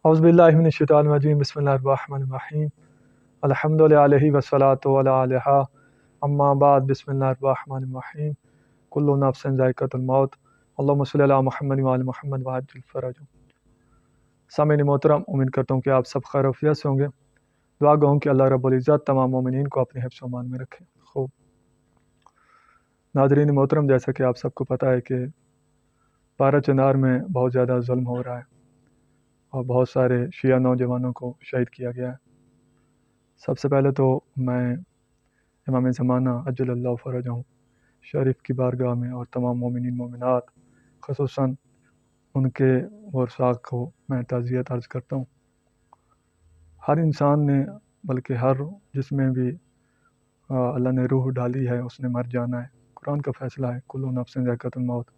اعوذ باللہ من الشیطان الرجیم بسم اللہ الرحمن الرحیم الحمد للہ والصلاۃ علیہ اما بعد بسم اللہ الرحمن الرحیم کل نفس ذائقۃ الموت اللہم صلی علی محمد وعلی محمد وعجل فرجہ۔ سامعین محترم، امید کرتا ہوں کہ آپ سب خیر و عافیت سے ہوں گے۔ دعا گو ہوں کہ اللہ رب العزت تمام مومنین کو اپنے حفظ و امان میں رکھے۔ خوب ناظرین محترم، جیسا کہ آپ سب کو پتہ ہے کہ پارہ چنار میں بہت زیادہ ظلم ہو رہا ہے اور بہت سارے شیعہ نوجوانوں کو شہید کیا گیا ہے۔ سب سے پہلے تو میں امام زمانہ عجل اللہ فرجہ شریف کی بارگاہ میں اور تمام مومنین مومنات خصوصاً ان کے ورثاء کو میں تعزیت عرض کرتا ہوں۔ ہر انسان نے، بلکہ ہر جس میں بھی اللہ نے روح ڈالی ہے اس نے مر جانا ہے۔ قرآن کا فیصلہ ہے کل نفس ذائقۃ الموت،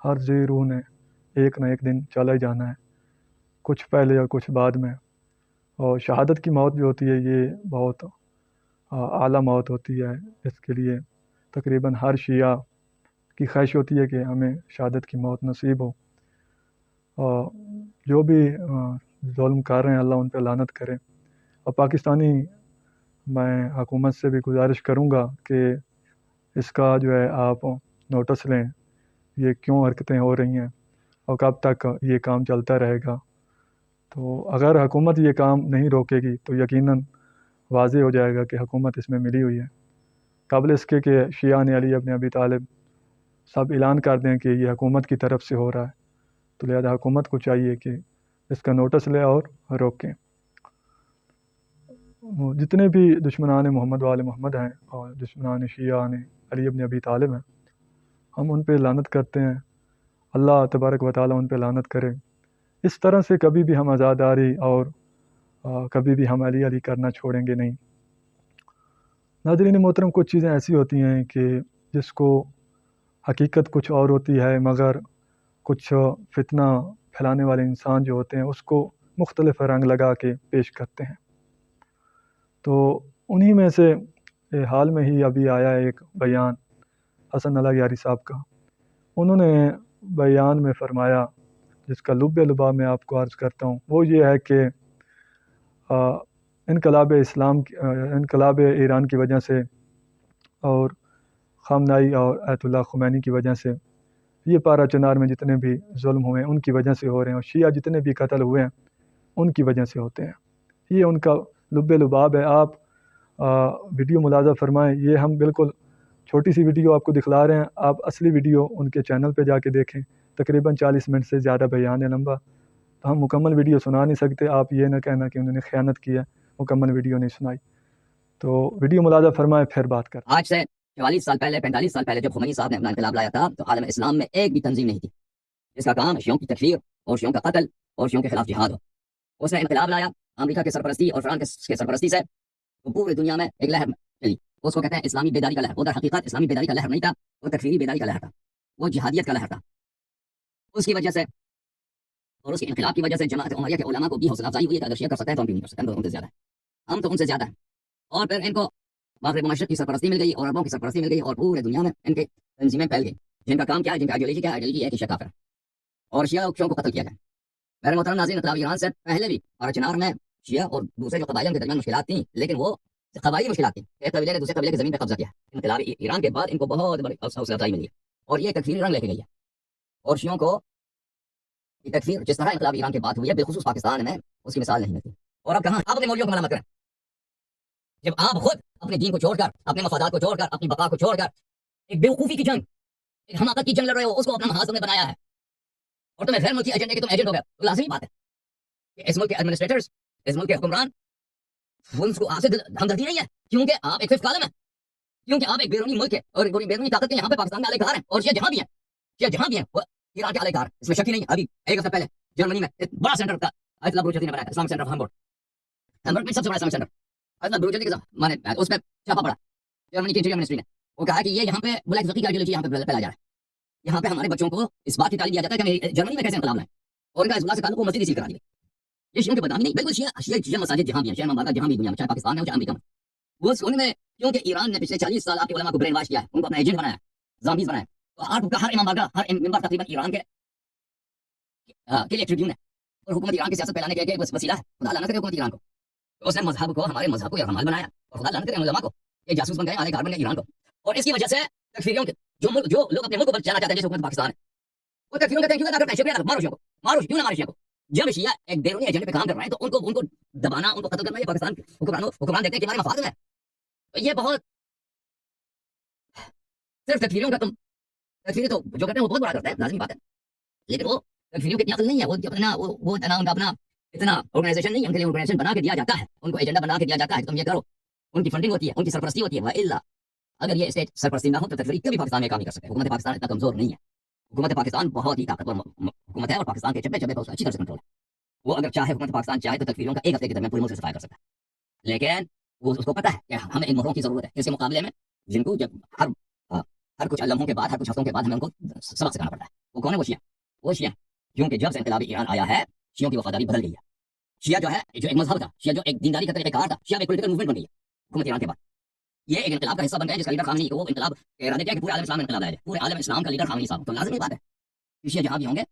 ہر ذی روح نے ایک نہ ایک دن چلا ہی جانا ہے، کچھ پہلے اور کچھ بعد میں۔ اور شہادت کی موت جو ہوتی ہے یہ بہت اعلیٰ موت ہوتی ہے، اس کے لیے تقریباً ہر شیعہ کی خواہش ہوتی ہے کہ ہمیں شہادت کی موت نصیب ہو۔ اور جو بھی ظلم کر رہے ہیں اللہ ان پہ لعنت کرے۔ اور پاکستانی میں حکومت سے بھی گزارش کروں گا کہ اس کا جو ہے آپ نوٹس لیں، یہ کیوں حرکتیں ہو رہی ہیں اور کب تک یہ کام چلتا رہے گا۔ تو اگر حکومت یہ کام نہیں روکے گی تو یقیناً واضح ہو جائے گا کہ حکومت اس میں ملی ہوئی ہے۔ قبل اس کے کہ شیعہ علی ابن ابی طالب سب اعلان کر دیں کہ یہ حکومت کی طرف سے ہو رہا ہے، تو لہذا حکومت کو چاہیے کہ اس کا نوٹس لے اور روکیں۔ جتنے بھی دشمنان محمد وآل محمد ہیں اور دشمنان شیعہ علی ابن ابی طالب ہیں، ہم ان پہ لعنت کرتے ہیں، اللہ تبارک و تعالیٰ ان پہ لعنت کرے۔ اس طرح سے کبھی بھی ہم عزاداری اور کبھی بھی ہم علی علی کرنا چھوڑیں گے نہیں۔ ناظرین محترم، کچھ چیزیں ایسی ہوتی ہیں کہ جس کو حقیقت کچھ اور ہوتی ہے، مگر کچھ فتنہ پھیلانے والے انسان جو ہوتے ہیں اس کو مختلف رنگ لگا کے پیش کرتے ہیں۔ تو انہی میں سے حال میں ہی ابھی آیا ایک بیان حسن اللہ یاری صاحب کا۔ انہوں نے بیان میں فرمایا، جس کا لب لباب میں آپ کو عرض کرتا ہوں، وہ یہ ہے کہ انقلاب ایران کی وجہ سے اور خامنائی اور آیت اللہ خمینی کی وجہ سے یہ پارہ چنار میں جتنے بھی ظلم ہوئے ہیں ان کی وجہ سے ہو رہے ہیں، اور شیعہ جتنے بھی قتل ہوئے ہیں ان کی وجہ سے ہوتے ہیں۔ یہ ان کا لب لباب ہے۔ آپ ویڈیو ملاحظہ فرمائیں، یہ ہم بالکل چھوٹی سی ویڈیو آپ کو دکھلا رہے ہیں، آپ اصلی ویڈیو ان کے چینل پہ جا کے دیکھیں، تقریباً 40 منٹ سے زیادہ بیان ہے لمبا، تو ہم مکمل ویڈیو سنا نہیں سکتے۔ آپ یہ نہ کہنا کہ انہوں نے خیانت کی ہے، مکمل ویڈیو نہیں سنائی۔ تو ویڈیو ملاحظہ فرمائیں پھر بات کریں۔ آج سے 44 سال پہلے 45 سال پہلے جب خمینی صاحب نے اپنا انقلاب لایا تھا تو عالم اسلام میں ایک بھی تنظیم نہیں تھی جس کا کام شیعوں کی تکفیر اور شیعوں کا قتل اور شیعوں کے خلاف جہاد ہو۔ اس نے انقلاب لایا امریکہ کے سرپرستی اور فرانس کے سرپرستی سے، تو پوری دنیا میں ایک لہر چلی، اس کو کہتے ہیں اسلامی بیداری کا لہر۔ وہ در حقیقت اسلامی بیداری کا لہر نہیں تھا، وہ تکفیری بیداری کا لہر تھا، وہ جہادیت کا لہر تھا۔ اس کی وجہ سے اور اس کے انقلاب کی وجہ سے جماعت عمریہ کے علماء کو بھی حوصلہ افزائی ہوئی ہے کہ اگر شیعہ کر سکتے ہیں تو ہم بھی نہیں کر سکتے، ہم تو ان سے زیادہ ہیں، ہم تو ان سے زیادہ ہیں۔ اور پھر ان کو مغرب و مشرق کی سرپرستی مل گئی اور عربوں کی سرپرستی مل گئی اور پورے دنیا میں ان کے تنظیمیں پھیل گئی، جن کا کام کیا ہے، جن کا آئیڈیالوجی کیا ہے، آئیڈیالوجی ہے کہ شیعہ کافر ہے اور شیعوں کو قتل کیا جائے۔ میرے محترم ناظرین، انقلاب ایران سے پہلے بھی پارہ چنار میں شیعہ اور دوسرے جو قبائل کے درمیان مشکلات تھیں، لیکن وہ قبائلی مشکلات تھیں، ایک قبیلے نے دوسرے قبیلے کی زمین پہ قبضہ کیا ہے۔ انقلاب ایران کے بعد ان کو بہت بڑی حوصلہ افزائی ملی ہے اور یہ تکفیری رنگ لے کے گئی ہے، اور شیعوں کو یہ تکفیر جس طرح انقلاب ایران کے بعد ہوئی ہے بالخصوص پاکستان میں اس کی مثال نہیں ملتی۔ اور اب کہاں آپ اپنے مولویوں کو ملامت کریں، جب آپ خود اپنے دین کو چھوڑ کر، اپنے مفادات کو چھوڑ کر، اپنی بقا کو چھوڑ کر ایک بیوقوفی کی جنگ، ایک حماقت کی جنگ لڑ رہے ہو، اس کو اپنا محاذ نے بنایا ہے اور تمہیں غیر ملکی ایجنڈے کے تم ایجنٹ ہو گئے، تو لازمی بات ہے کہ اس ملک کے ایڈمنسٹریٹرز، اس ملک کے حکمران، ان کو آپ سے ہمدردی نہیں ہے، کیونکہ آپ ایک ففتھ کالم ہیں، کیونکہ آپ ایک بیرونی ملک ہے اور بیرونی طاقت کے یہاں پہ پاکستان میں اعلی کار ہیں، اور یہ جہاں بھی ہیں، یہ جہاں بھی ہیں وہ ایران کے اعلی کار، اس میں شک ہی نہیں ہے۔ ابھی ایک ہفتہ پہلے جرمنی میں ایک بڑا سینٹر کا آیت اللہ بروچردی نے بنایا، اسلامک سینٹر آف ہیمبورگ میں سب سے بڑا اسلامک سینٹر آیت اللہ بروچردی کے مانے اس میں چھاپا پڑا جرمنی کی انٹیریئر منسٹری نے، وہ کہا کہ یہ یہاں پہ بلیک فقی کا آئیڈیالوجی یہاں پہ پھیلایا جا رہا ہے، یہاں پہ ہمارے بچوں کو اس بات کی تعلیم دیا جاتا ہے کہ جرمنی میں کیسے انقلاب لائیں، اور ان کا حزب سے تعلق کو مسجد سیل کرا دی گئی۔ یہ شیعوں کی بدنامی نہیں، بالکل شیعہ مساجد جہاں بھی ہیں، شیعہ ممالک جہاں بھی دنیا میں، چاہے پاکستان میں ہو چاہے امریکہ میں، وہ ان میں کیونکہ ایران نے پچھلے 40 سال آپ کے علماء کو برین واش کیا ہے، ان کو اپنا ایجنٹ بنایا، زامبیز بنایا، تو ہر امام بارگاہ، ہر ممبر تقریباً ایران کے لیے ٹریبیون ہے، اور حکومت ایران کی سیاست پھیلانے کے ایک وسیلہ ہے. خدا لعنت کرے حکومت ایران کو. اس نے مذہب کو، ہمارے مذہب کو یرغمال بنایا، اور خدا لعنت کرے علماء کو، یہ جاسوس بن گئے، آلے کار بن گئے ایران کو. اور اس کی وجہ سے تکفیریوں کے جو لوگ اپنے ملک کو بچانا چاہتے ہیں جیسے حکومت پاکستان ہے، وہ تکفیریوں کہتے ہیں کیوں نہ شیعہ مارو شیعوں کو، مارو کیوں نہ مارو شیعہ کو. جب شیعہ ایک بیرونی ایجنڈے پہ کام کر رہے ہیں تو ان کو دبانا، ان کو قتل کرنا، یہ پاکستان حکمران دیکھتے ہیں کہ ہمارے مفاد میں ہے. تو یہ بہت صرف تکفیریوں کا تکفیری تو جو کرتے ہیں وہ بہت بڑا کرتا ہے، لازمی بات ہے، لیکن وہ تکفیریوں کی اتنی عقل نہیں ہے. وہ ان کا اپنا اتنا آرگنائزیشن نہیں ہے، ان کے لیے آرگنائزیشن بنا کے دیا جاتا ہے، ان کو ایجنڈا بنا کے دیا جاتا ہے کہ تم یہ کرو. ان کی فنڈنگ ہوتی ہے، ان کی سرپرستی ہوتی ہے. والا اگر یہ اسٹیٹ سرپرستی نہ ہو تو تکفیری کبھی پاکستان میں کام نہیں کر سکتے. حکومت پاکستان اتنا کمزور نہیں ہے. حکومت پاکستان بہت ہی طاقتور حکومت ہے، اور پاکستان کے چبے چبے کو اچھی طرح سے کنٹرول ہے. وہ اگر چاہے، حکومت پاکستان چاہے تو تکفیریوں کا ایک ہفتے کے درمیان پورے ملک سے صفائی کر سکتا ہے. لیکن وہ اس کو پتہ ہے کہ ہمیں ان مہروں کی ضرورت ہے، اس کے مقابلے میں جن کو جب ہر کچھ لمحوں کے بعد، ہر کچھ ہفتوں کے بعد ہمیں ان کو سبق سکھانا پڑتا ہے. وہ کون ہے؟ وہ شیعہ. کیونکہ جب سے انقلاب ایران آیا ہے، شیعوں کی وفاداری بدل گئی ہے. شیعہ جو ہے، جو ایک مذہب تھا، شیعہ جو ایک دینداری کا طریقہ کار تھا، شیعہ ایک پولیٹیکل موومنٹ بن گئی ہے حکومت ایران کے بعد. یہ ایک انقلاب کا حصہ بن گیا جس کا لیڈر خامنئی، وہ انقلاب کا ارادہ کیا کہ پورے عالم اسلام میں انقلاب لائے، پورے عالم اسلام کا لیڈر خامنئی صاحب. تو لازمی بات ہے کہ شیعہ جہاں بھی ہوں گے،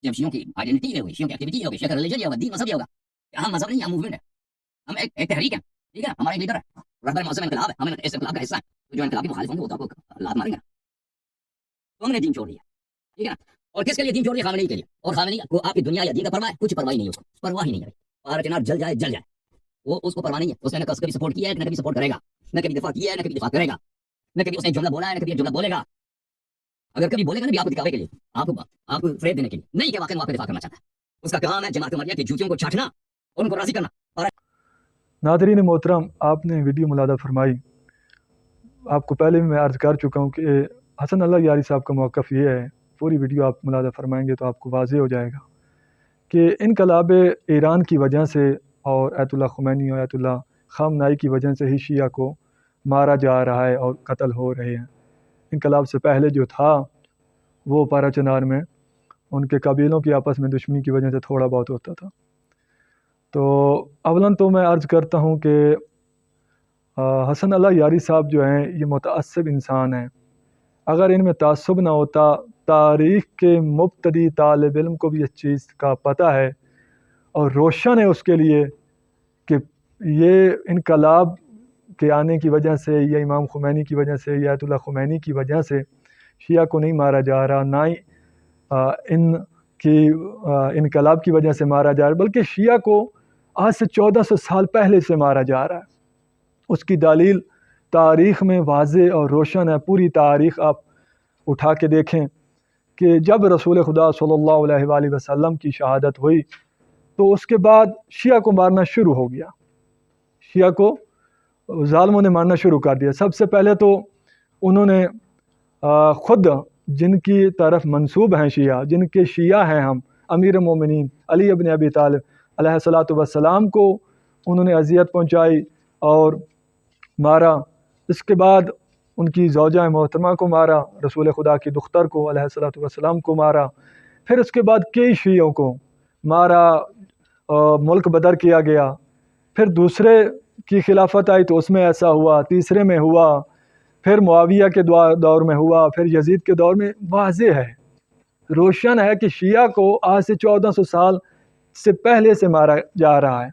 جب شیعوں کی آئیڈینٹی یہ ہوگی، شیعوں کی ایکٹیویٹی یہ ہوگی، شیعہ کا ریلیجن یہ ہوگا، دین مذہب یہ ہوگا کہ ہم مذہب نہیں، ہم موومنٹ ہے، ہم ایک تحریک ہے. ٹھیک ہے، ہمارا ایک لیڈر ہے، رہبر معظم انقلاب ہے، ہم اس انقلاب کا حصہ ہیں. تو جو انقلابی مخالف ہوں گے وہ تو آپ کو لات ماریں گے. تو ہم نے دین چھوڑ دیا. ٹھیک ہے نا. اور کس کے لیے دین چھوڑ دیا؟ خامنئی کے لیے. اور خامنئی کو آپ کی دنیا یا دین کا پرواہ ہے؟ کچھ پرواہ نہیں ہے، اس کو پرواہ ہی نہیں ہے. پارا چنار جل جائے جل جائے، وہ اس کو پرواہ نہیں ہے. اس نے نہ کبھی سپورٹ کیا ہے، نہ کبھی سپورٹ کرے گا، نہ کبھی دفاع کیا ہے، نہ کبھی دفاع کرے گا، نہ کبھی اس نے جملہ بولا ہے، نہ کبھی جملہ بولے گا. اگر کبھی بولے گا نا بھی آپ کو دکھاوے کے لیے، آپ کو فریب دینے کے لیے نہیں، کہ واقعی وہ آپ کا دفاع کرنا چاہتا ہے. اس کا کام ہے جماعت عمریہ کی جوتیوں کو چھاٹنا اور ان کو راضی کرنا. ناظرین محترم، آپ نے ویڈیو ملاحظہ فرمائی. آپ کو پہلے بھی میں عرض کر چکا ہوں کہ حسن اللہ یاری صاحب کا موقف یہ ہے. پوری ویڈیو آپ ملاحظہ فرمائیں گے تو آپ کو واضح ہو جائے گا کہ انقلاب ایران کی وجہ سے اور آیت اللہ خمینی اور آیت اللہ خامنائی کی وجہ سے ہی شیعہ کو مارا جا رہا ہے اور قتل ہو رہے ہیں. انقلاب سے پہلے جو تھا وہ پارا چنار میں ان کے قبیلوں کی آپس میں دشمنی کی وجہ سے تھوڑا بہت ہوتا تھا. تو اولاً تو میں عرض کرتا ہوں کہ حسن اللہ یاری صاحب جو ہیں یہ متعصب انسان ہیں. اگر ان میں تعصب نہ ہوتا، تاریخ کے مبتدی طالب علم کو بھی اس چیز کا پتہ ہے اور روشن ہے اس کے لیے کہ یہ انقلاب کے آنے کی وجہ سے یا امام خمینی کی وجہ سے یا آیت اللہ خمینی کی وجہ سے شیعہ کو نہیں مارا جا رہا، نہ ہی ان کی انقلاب کی وجہ سے مارا جا رہا، بلکہ شیعہ کو آج سے 1400 سال پہلے سے مارا جا رہا ہے. اس کی دلیل تاریخ میں واضح اور روشن ہے. پوری تاریخ آپ اٹھا کے دیکھیں کہ جب رسول خدا صلی اللہ علیہ وآلہ وسلم کی شہادت ہوئی تو اس کے بعد شیعہ کو مارنا شروع ہو گیا. شیعہ کو ظالموں نے مارنا شروع کر دیا. سب سے پہلے تو انہوں نے خود جن کی طرف منسوب ہیں شیعہ، جن کے شیعہ ہیں ہم، امیر المومنین علی ابن ابی طالب علیہ الصلاۃ والسلام کو انہوں نے اذیت پہنچائی اور مارا. اس کے بعد ان کی زوجہ محترمہ کو مارا، رسول خدا کی دختر کو علیہ الصلاۃ والسلام کو مارا. پھر اس کے بعد کئی شیعوں کو مارا، ملک بدر کیا گیا. پھر دوسرے کی خلافت آئی تو اس میں ایسا ہوا، تیسرے میں ہوا، پھر معاویہ کے دور میں ہوا، پھر یزید کے دور میں. واضح ہے، روشن ہے کہ شیعہ کو آج سے 1400 سال سے پہلے سے مارا جا رہا ہے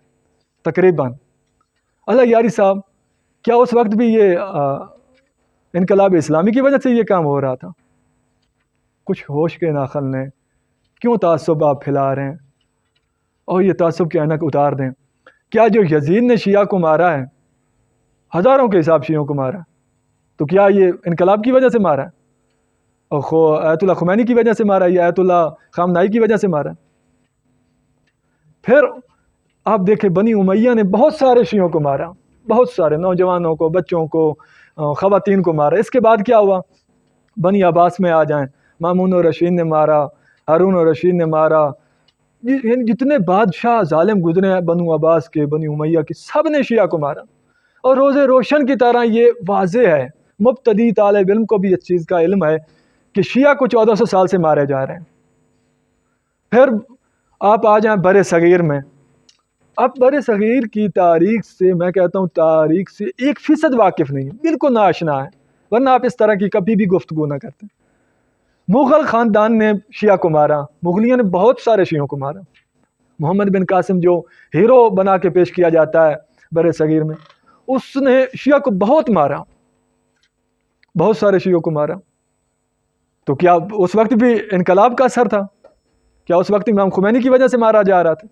تقریباً. اللہ یاری صاحب، کیا اس وقت بھی یہ انقلاب اسلامی کی وجہ سے یہ کام ہو رہا تھا؟ کچھ ہوش کے ناخل نے کیوں تعصب آپ پھیلا رہے ہیں؟ اور یہ تعصب کے اینک اتار دیں. کیا جو یزید نے شیعہ کو مارا ہے، ہزاروں کے حساب شیعوں کو مارا ہے، تو کیا یہ انقلاب کی وجہ سے مارا ہے؟ اور آیت اللہ خمینی کی وجہ سے مارا ہے یا آیت اللہ خامنائی کی وجہ سے مارا ہے؟ پھر آپ دیکھیں بنی امیہ نے بہت سارے شیعوں کو مارا، بہت سارے نوجوانوں کو، بچوں کو، خواتین کو مارا. اس کے بعد کیا ہوا؟ بنی عباس میں آ جائیں، مامون الرشید نے مارا، ہارون الرشید نے مارا. جتنے بادشاہ ظالم گزرے ہیں بنو عباس کے، بنی امیہ کے، سب نے شیعہ کو مارا. اور روز روشن کی طرح یہ واضح ہے، مبتدی طالب علم کو بھی اس چیز کا علم ہے کہ شیعہ کو 1400 سال سے مارے جا رہے ہیں. پھر آپ آ جائیں بر صغیر میں. اب بر صغیر کی تاریخ سے میں کہتا ہوں تاریخ سے 1% واقف نہیں ہے، بالکل ناآشنا ہے، ورنہ آپ اس طرح کی کبھی بھی گفتگو نہ کرتے. مغل خاندان نے شیعہ کو مارا، مغلیوں نے بہت سارے شیعوں کو مارا. محمد بن قاسم جو ہیرو بنا کے پیش کیا جاتا ہے بر صغیر میں، اس نے شیعہ کو بہت مارا، بہت سارے شیعوں کو مارا. تو کیا اس وقت بھی انقلاب کا اثر تھا؟ کیا اس وقت امام خمینی کی وجہ سے مارا جا رہا تھا؟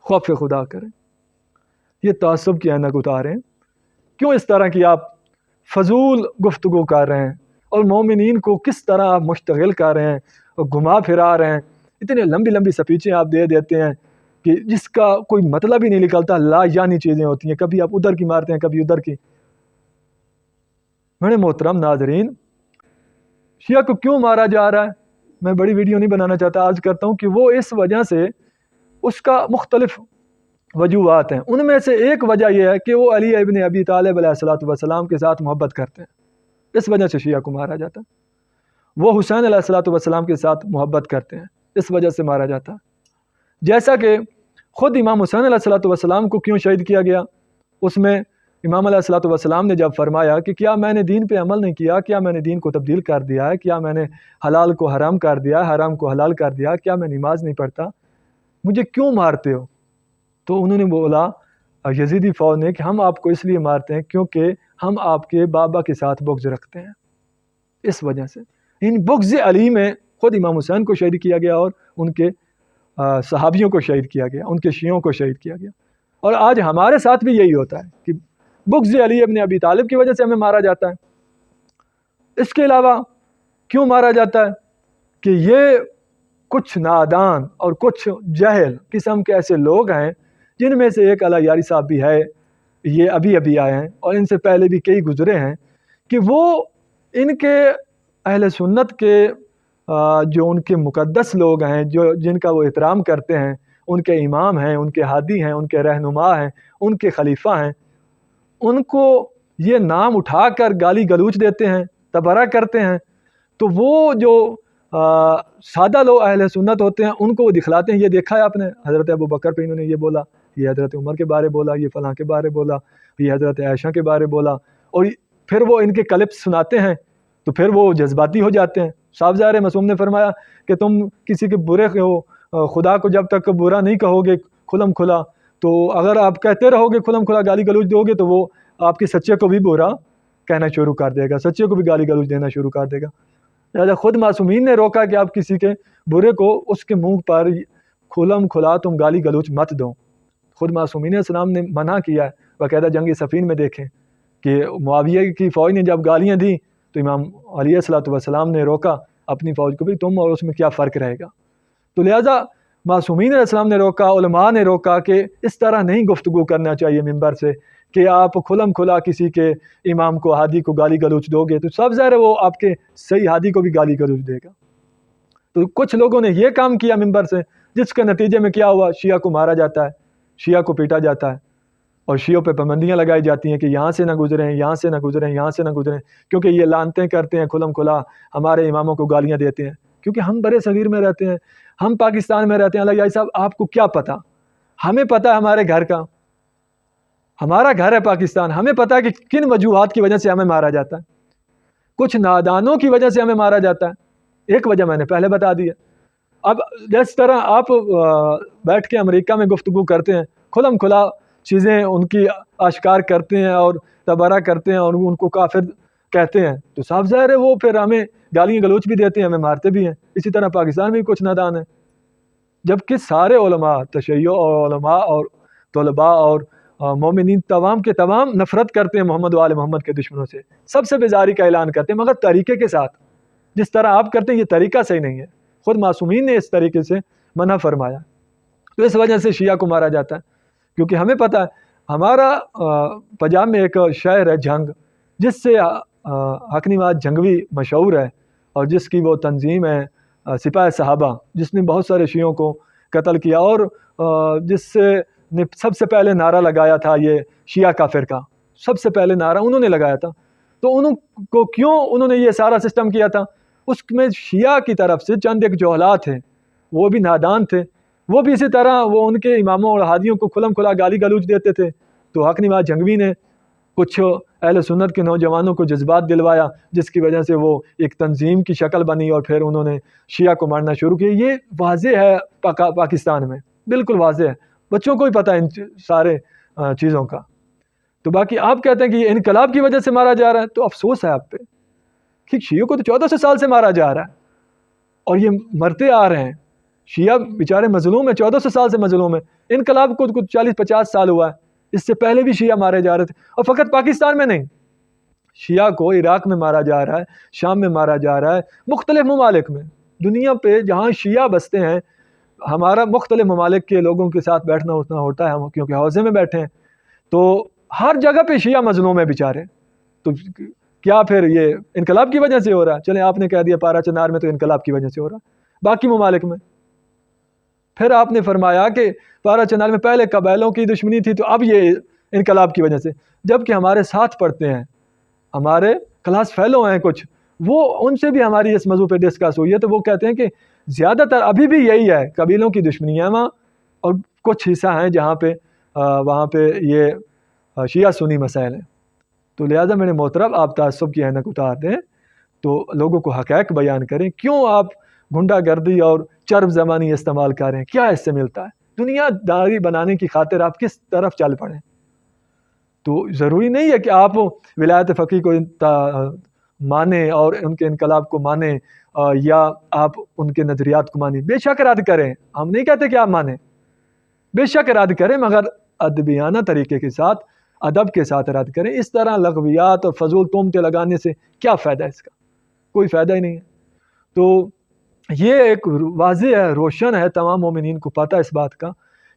خوف خدا کریں، یہ تعصب کی عینک اتاریں. کیوں اس طرح کی آپ فضول گفتگو کر رہے ہیں اور مومنین کو کس طرح آپ مشتغل کر رہے ہیں اور گھما پھرا رہے ہیں؟ اتنی لمبی لمبی سپیچیں آپ دے دیتے ہیں کہ جس کا کوئی مطلب ہی نہیں نکلتا، لا یعنی چیزیں ہوتی ہیں، کبھی آپ ادھر کی مارتے ہیں کبھی ادھر کی. میرے محترم ناظرین، شیعہ کو کیوں مارا جا رہا ہے؟ میں بڑی ویڈیو نہیں بنانا چاہتا، عرض کرتا ہوں کہ وہ اس وجہ سے، اس کا مختلف وجوہات ہیں. ان میں سے ایک وجہ یہ ہے کہ وہ علی ابن ابی طالب علیہ الصلوۃ والسلام کے ساتھ محبت کرتے ہیں، اس وجہ سے شیعہ کو مارا جاتا ہے. وہ حسین علیہ الصلوۃ والسلام کے ساتھ محبت کرتے ہیں، اس وجہ سے مارا جاتا ہے. جیسا کہ خود امام حسین علیہ الصلوۃ والسلام کو کیوں شہید کیا گیا، اس میں امام علیہ الصلوۃ والسلام نے جب فرمایا کہ کیا میں نے دین پہ عمل نہیں کیا، کیا میں نے دین کو تبدیل کر دیا ہے، کیا میں نے حلال کو حرام کر دیا ہے، حرام کو حلال کر دیا، کیا میں نماز نہیں پڑھتا، مجھے کیوں مارتے ہو؟ تو انہوں نے بولا یزیدی فوج نے کہ ہم آپ کو اس لیے مارتے ہیں کیونکہ ہم آپ کے بابا کے ساتھ بغض رکھتے ہیں. اس وجہ سے ان بغض علی میں خود امام حسین کو شہید کیا گیا اور ان کے صحابیوں کو شہید کیا گیا، ان کے شیعوں کو شہید کیا گیا. اور آج ہمارے ساتھ بھی یہی ہوتا ہے کہ بغض علی ابن ابی طالب کی وجہ سے ہمیں مارا جاتا ہے. اس کے علاوہ کیوں مارا جاتا ہے کہ یہ کچھ نادان اور کچھ جہل قسم کے ایسے لوگ ہیں، جن میں سے ایک علی یاری صاحب بھی ہے، یہ ابھی آئے ہیں اور ان سے پہلے بھی کئی گزرے ہیں، کہ وہ ان کے اہل سنت کے جو ان کے مقدس لوگ ہیں، جو جن کا وہ احترام کرتے ہیں، ان کے امام ہیں، ان کے ہادی ہیں، ان کے رہنما ہیں، ان کے خلیفہ ہیں، ان کو یہ نام اٹھا کر گالی گلوچ دیتے ہیں، تبرہ کرتے ہیں. تو وہ جو سادہ لوگ اہل سنت ہوتے ہیں ان کو وہ دکھلاتے ہیں، یہ دیکھا ہے آپ نے حضرت ابو بکر پہ انہوں نے یہ بولا، یہ حضرت عمر کے بارے بولا، یہ فلاں کے بارے بولا، یہ حضرت عائشہ کے بارے بولا، اور پھر وہ ان کے کلپس سناتے ہیں تو پھر وہ جذباتی ہو جاتے ہیں. صاف ظاہر ہے معصوم نے فرمایا کہ تم کسی کے برے ہو، خدا کو جب تک برا نہیں کہو گے کھلم کھلا، تو اگر آپ کہتے رہو گے کھلم کھلا گالی گلوچ دو گے تو وہ آپ کے سچے کو بھی برا کہنا شروع کر دے گا، سچے کو بھی گالی گلوچ دینا شروع کر دے گا. لہٰذا خود معصومین نے روکا کہ آپ کسی کے برے کو اس کے منہ پر کھلم کھلا تم گالی گلوچ مت دو. خود معصومین السلام نے منع کیا ہے، باقاعدہ جنگ صفین میں دیکھیں کہ معاویہ کی فوج نے جب گالیاں دیں تو امام علیہ الصلوۃ والسلام نے روکا اپنی فوج کو بھی، تم اور اس میں کیا فرق رہے گا. تو لہٰذا معصومین علیہ السلام نے روکا، علماء نے روکا کہ اس طرح نہیں گفتگو کرنا چاہیے ممبر سے کہ آپ کھلم کھلا کسی کے امام کو، ہادی کو گالی گلوچ دو گے تو سب ظاہر ہے وہ آپ کے صحیح ہادی کو بھی گالی گلوچ دے گا. تو کچھ لوگوں نے یہ کام کیا ممبر سے، جس کے نتیجے میں کیا ہوا، شیعہ کو مارا جاتا ہے، شیعہ کو پیٹا جاتا ہے، اور شیعوں پہ پابندیاں لگائی جاتی ہیں کہ یہاں سے نہ گزریں، یہاں سے نہ گزریں، یہاں سے نہ گزریں، کیونکہ یہ لعنتیں کرتے ہیں، کھلم کھلا ہمارے اماموں کو گالیاں دیتے ہیں. کیونکہ ہم برے صغیر میں رہتے ہیں، ہم پاکستان میں رہتے ہیں. اللہ صاحب آپ کو کیا پتہ؟ ہمیں پتہ ہے ہمارے گھر کا، ہمارا گھر ہے پاکستان، ہمیں پتہ ہے کہ کن وجوہات کی وجہ سے ہمیں مارا جاتا ہے. کچھ نادانوں کی وجہ سے ہمیں مارا جاتا ہے. ایک وجہ میں نے پہلے بتا دی ہے. اب جس طرح آپ بیٹھ کے امریکہ میں گفتگو کرتے ہیں، کھلم کھلا چیزیں ان کی آشکار کرتے ہیں اور تبرہ کرتے ہیں اور ان کو کافر کہتے ہیں، تو صاف ظاہر ہے وہ پھر ہمیں گالیاں گلوچ بھی دیتے ہیں، ہمیں مارتے بھی ہیں. اسی طرح پاکستان میں بھی کچھ نادان ہیں، جبکہ سارے علماء، تشیع اور علماء اور طلباء اور مومنین تمام کے تمام نفرت کرتے ہیں محمد و آل محمد کے دشمنوں سے، سب سے بیزاری کا اعلان کرتے ہیں، مگر طریقے کے ساتھ. جس طرح آپ کرتے ہیں یہ طریقہ صحیح نہیں ہے. خود معصومین نے اس طریقے سے منع فرمایا. تو اس وجہ سے شیعہ کو مارا جاتا ہے، کیونکہ ہمیں پتہ ہے ہمارا پنجاب میں ایک شہر ہے جھنگ، جس سے حق نواز جھنگوی مشہور ہے، اور جس کی وہ تنظیم ہے سپاہ صحابہ، جس نے بہت سارے شیعوں کو قتل کیا، اور جس سے نے سب سے پہلے نعرہ لگایا تھا یہ شیعہ کا فرقہ، سب سے پہلے نعرہ انہوں نے لگایا تھا. تو انہوں نے یہ سارا سسٹم کیا تھا، اس میں شیعہ کی طرف سے چند ایک جوہلات تھے، وہ بھی نادان تھے، وہ بھی اسی طرح وہ ان کے اماموں اور ہادیوں کو کھلم کھلا گالی گلوچ دیتے تھے. تو حق نواز جھنگوی نے کچھ اہل سنت کے نوجوانوں کو جذبات دلوایا، جس کی وجہ سے وہ ایک تنظیم کی شکل بنی، اور پھر انہوں نے شیعہ کو مارنا شروع کیا. یہ واضح ہے پاکستان میں. بالکل واضح ہے، بچوں کو ہی پتہ ہے ان سارے چیزوں کا. تو باقی آپ کہتے ہیں کہ یہ انقلاب کی وجہ سے مارا جا رہا ہے، تو افسوس ہے آپ پہ کہ شیعوں کو تو 1400 سال سے مارا جا رہا ہے اور یہ مرتے آ رہے ہیں. شیعہ بیچارے مظلوم ہیں، 1400 سال سے مظلوم ہیں. انقلاب کو کچھ 40-50 سال ہوا ہے، اس سے پہلے بھی شیعہ مارے جا رہے تھے. اور فقط پاکستان میں نہیں، شیعہ کو عراق میں مارا جا رہا ہے، شام میں مارا جا رہا ہے، مختلف ممالک میں. دنیا پہ جہاں شیعہ بستے ہیں، ہمارا مختلف ممالک کے لوگوں کے ساتھ بیٹھنا اٹھنا ہوتا ہے، ہم کیونکہ حوضے میں بیٹھے ہیں، تو ہر جگہ پہ شیعہ مظلوم ہے بیچارے. تو کیا پھر یہ انقلاب کی وجہ سے ہو رہا ہے؟ چلیں آپ نے کہہ دیا پارا چنار میں تو انقلاب کی وجہ سے ہو رہا ہے، باقی ممالک میں. پھر آپ نے فرمایا کہ پارا چنار میں پہلے قبائلوں کی دشمنی تھی تو اب یہ انقلاب کی وجہ سے. جبکہ ہمارے ساتھ پڑھتے ہیں، ہمارے کلاس فیلو ہیں کچھ، وہ ان سے بھی ہماری اس موضوع پہ ڈسکس ہوئی ہے، تو وہ کہتے ہیں کہ زیادہ تر ابھی بھی یہی ہے، قبیلوں کی دشمنیاں وہاں، اور کچھ حصہ ہیں جہاں پہ وہاں پہ یہ شیعہ سنی مسائل ہیں. تو لہٰذا میرے محترم، آپ تعصب کی اینک اتار دیں تو لوگوں کو حقائق بیان کریں. کیوں آپ گنڈا گردی اور چرب زبانی استعمال کر رہے ہیں؟ کیا اس سے ملتا ہے؟ دنیا داری بنانے کی خاطر آپ کس طرف چل پڑیں؟ تو ضروری نہیں ہے کہ آپ ولایت فقیہ کو مانیں اور ان کے انقلاب کو مانیں، یا آپ ان کے نظریات کو مانیں. بے شک رد کریں، ہم نہیں کہتے کہ آپ مانیں، بے شک رد کریں، مگر ادبیانہ طریقے کے ساتھ، ادب کے ساتھ رد کریں. اس طرح لغویات اور فضول تہمتیں لگانے سے کیا فائدہ ہے؟ اس کا کوئی فائدہ ہی نہیں ہے. تو یہ ایک واضح ہے، روشن ہے، تمام مومنین کو پتہ اس بات کا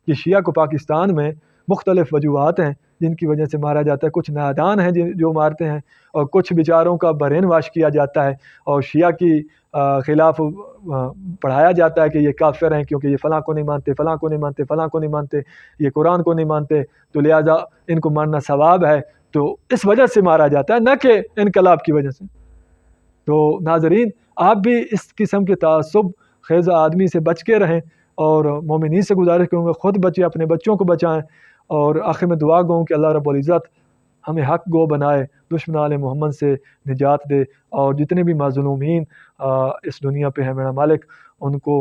کہ شیعہ کو پاکستان میں مختلف وجوہات ہیں جن کی وجہ سے مارا جاتا ہے. کچھ نادان ہیں جو مارتے ہیں، اور کچھ بیچاروں کا برین واش کیا جاتا ہے اور شیعہ کی خلاف پڑھایا جاتا ہے کہ یہ کافر ہیں کیونکہ یہ فلاں کو نہیں مانتے، فلاں کو نہیں مانتے، فلاں کو نہیں مانتے، یہ قرآن کو نہیں مانتے، تو لہٰذا ان کو ماننا ثواب ہے. تو اس وجہ سے مارا جاتا ہے، نہ کہ انقلاب کی وجہ سے. تو ناظرین، آپ بھی اس قسم کے تعصب خیز آدمی سے بچ کے رہیں، اور مومنین سے گزارش کروں گا خود بچیں، اپنے بچوں کو بچائیں. اور آخر میں دعا گوں کہ اللہ رب العزت ہمیں حق گو بنائے، دشمنان محمد سے نجات دے، اور جتنے بھی مظلومین اس دنیا پہ ہیں میرا مالک ان کو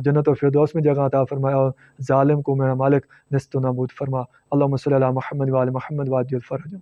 جنت و فردوس میں جگہ عطا فرمائے، اور ظالم کو میرا مالک نست و نابود فرما. اللہم صلی علی محمد و آل محمد وعجل فرجہ.